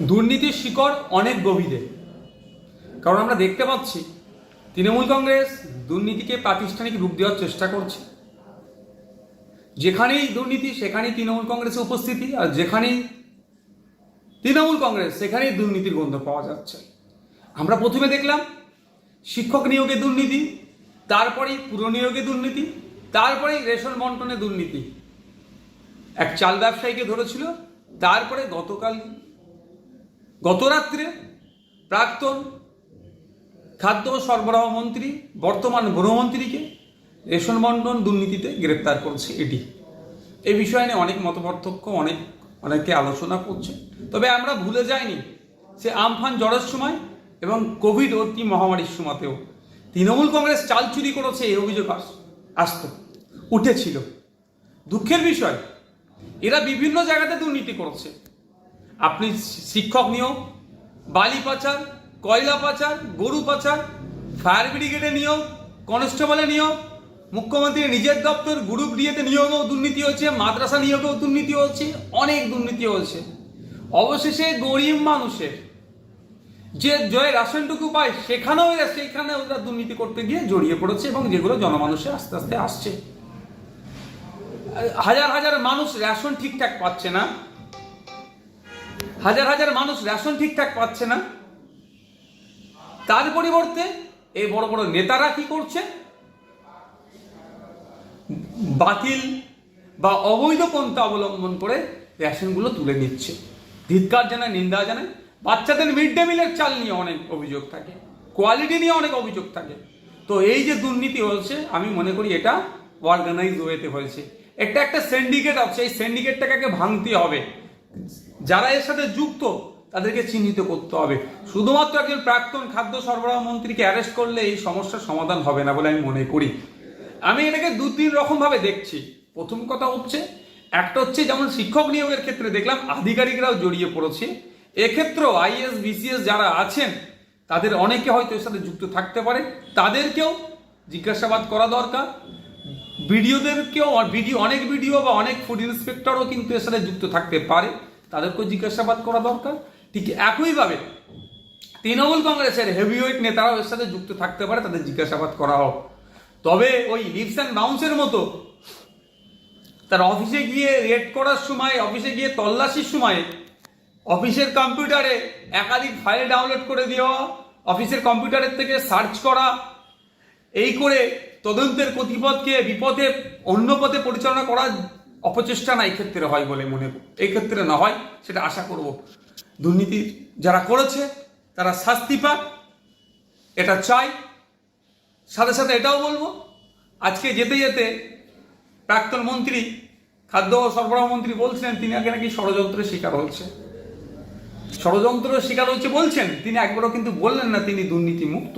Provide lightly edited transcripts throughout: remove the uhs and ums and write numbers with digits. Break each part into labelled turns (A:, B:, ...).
A: দুর্নীতির শিকড় অনেক গভীরে। কারণ আমরা দেখতে পাচ্ছি তৃণমূল কংগ্রেস দুর্নীতিকে প্রাতিষ্ঠানিক রূপ দেওয়ার চেষ্টা করছে। যেখানেই দুর্নীতি সেখানেই তৃণমূল কংগ্রেসের উপস্থিতি, আর যেখানেই তৃণমূল কংগ্রেস সেখানেই দুর্নীতির গন্ধ পাওয়া যাচ্ছে। আমরা প্রথমে দেখলাম শিক্ষক নিয়োগে দুর্নীতি, তারপরেই পুর নিয়োগে দুর্নীতি, তারপরেই রেশন বন্টনে দুর্নীতি। এক চাল ব্যবসায়ীকে ধরেছিল, তারপরে গত রাত্রে প্রাক্তন খাদ্য সরবরাহ মন্ত্রী বর্তমান গৃহমন্ত্রীকে রেশন বন্টন দুর্নীতিতে গ্রেপ্তার করছে এটি। এই বিষয় নিয়ে অনেক মতপার্থক্য, অনেকে আলোচনা করছে। তবে আমরা ভুলে যাইনি সে আমফান জ্বরের সময় এবং কোভিড অতি মহামারীর সময়তেও তৃণমূল কংগ্রেস চাল চুরি করেছে, এই অভিযোগ উঠেছিল। দুঃখের বিষয়, এরা বিভিন্ন জায়গাতে দুর্নীতি করেছে। আপনি শিক্ষক নিয়োগ, বালি পাচার, কয়লা পাচার, গরু পাচার, ফায়ার ব্রিগেডে নিয়োগ, কনস্টেবলে নিয়োগ, মুখ্যমন্ত্রীর নিজের দপ্তর গ্রুপ ডিএতে নিয়োগেও দুর্নীতি হচ্ছে, মাদ্রাসা নিয়োগেও দুর্নীতি হচ্ছে, অনেক দুর্নীতি হচ্ছে। অবশেষে গরিব মানুষের যে রাশনটুকু পায় সেইখানে ওরা দুর্নীতি করতে গিয়ে জড়িয়ে পড়েছে, এবং যেগুলো জনমানুষে আস্তে আস্তে আসছে। হাজার হাজার মানুষ রেশন ঠিকঠাক পাচ্ছে না, তার পরিবর্তে এই বড় বড় নেতারা কি করছে? বাতিল বা অবৈধ পন্থা অবলম্বন করে রেশনগুলো তুলে নিচ্ছে। ধিক্কার জানায়, নিন্দা জানায়। বাচ্চাদের মিড ডে মিলের চাল নিয়ে অনেক অভিযোগ থাকে, কোয়ালিটি নিয়ে অনেক অভিযোগ থাকে। তো এই যে দুর্নীতি হয়েছে, আমি মনে করি এটা অর্গানাইজ ওয়েতে হয়েছে। একটা সিন্ডিকেট আছে, এই সিন্ডিকেটটাকে ভাঙতে হবে। যারা এর সাথে যুক্ত তাদেরকে চিহ্নিত করতে হবে। শুধুমাত্র একজন প্রাক্তন খাদ্য সরবরাহ মন্ত্রীকে অ্যারেস্ট করলে এই সমস্যার সমাধান হবে না বলে আমি মনে করি। আমি এটাকে তিন রকম ভাবে দেখছি। প্রথম কথা হচ্ছে, একটা হচ্ছে যেমন শিক্ষক নিয়োগের ক্ষেত্রে দেখলাম আধিকারিকরাও জড়িয়ে পড়েছে। এক্ষেত্রেও আইএস বিসিএস যারা আছেন তাদের অনেকে হয়তো এর সাথে যুক্ত থাকতে পারে, তাদেরকেও জিজ্ঞাসাবাদ করা দরকার। অনেক বিডিও বা অনেক ফুড ইন্সপেক্টরও কিন্তু এর সাথে যুক্ত থাকতে পারে, তাদেরকেও জিজ্ঞাসাবাদ করা দরকার। ঠিক একইভাবে তৃণমূল কংগ্রেসের হেভিওয়েট নেতারাও এর সাথে যুক্ত থাকতে পারে, তাদের জিজ্ঞাসাবাদ করা হোক। তবে ওই লিপস অ্যান্ড বাউন্সের মতো তার অফিসে গিয়ে রেড করার সময়, অফিসে গিয়ে তল্লাশির সময় অফিসের কম্পিউটারে একাধিক ফাইল ডাউনলোড করে দেওয়া, অফিসের কম্পিউটারের থেকে সার্চ করা, এই করে তদন্তের গতিপথকে বিপথে অন্য পথে পরিচালনা করার অপচেষ্টা না এই ক্ষেত্রে হয় বলে মনে করি। এই ক্ষেত্রে না হয় সেটা আশা করব। দুর্নীতি যারা করেছে তারা শাস্তি পাক, এটা চাই। সাথে সাথে এটাও বলবো, আজকে যেতে যেতে প্রাক্তন মন্ত্রী খাদ্য ও সরবরাহ মন্ত্রী বলছিলেন তিনি আগে নাকি ষড়যন্ত্রের শিকার হয়েছে। বলছেন, তিনি একবারও কিন্তু বললেন না তিনি দুর্নীতি মুক্ত।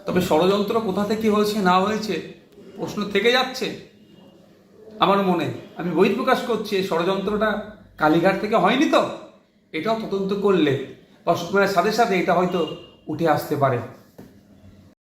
A: তবে ষড়যন্ত্র কোথা থেকে হয়েছে না হয়েছে প্রশ্ন থেকে যাচ্ছে আমার মনে। আমি বহিঃপ্রকাশ করছি, এই ষড়যন্ত্রটা কালীঘাট থেকে হয়নি তো, এটাও তদন্ত করলে বা সাথে সাথে এটা হয়তো উঠে আসতে পারে।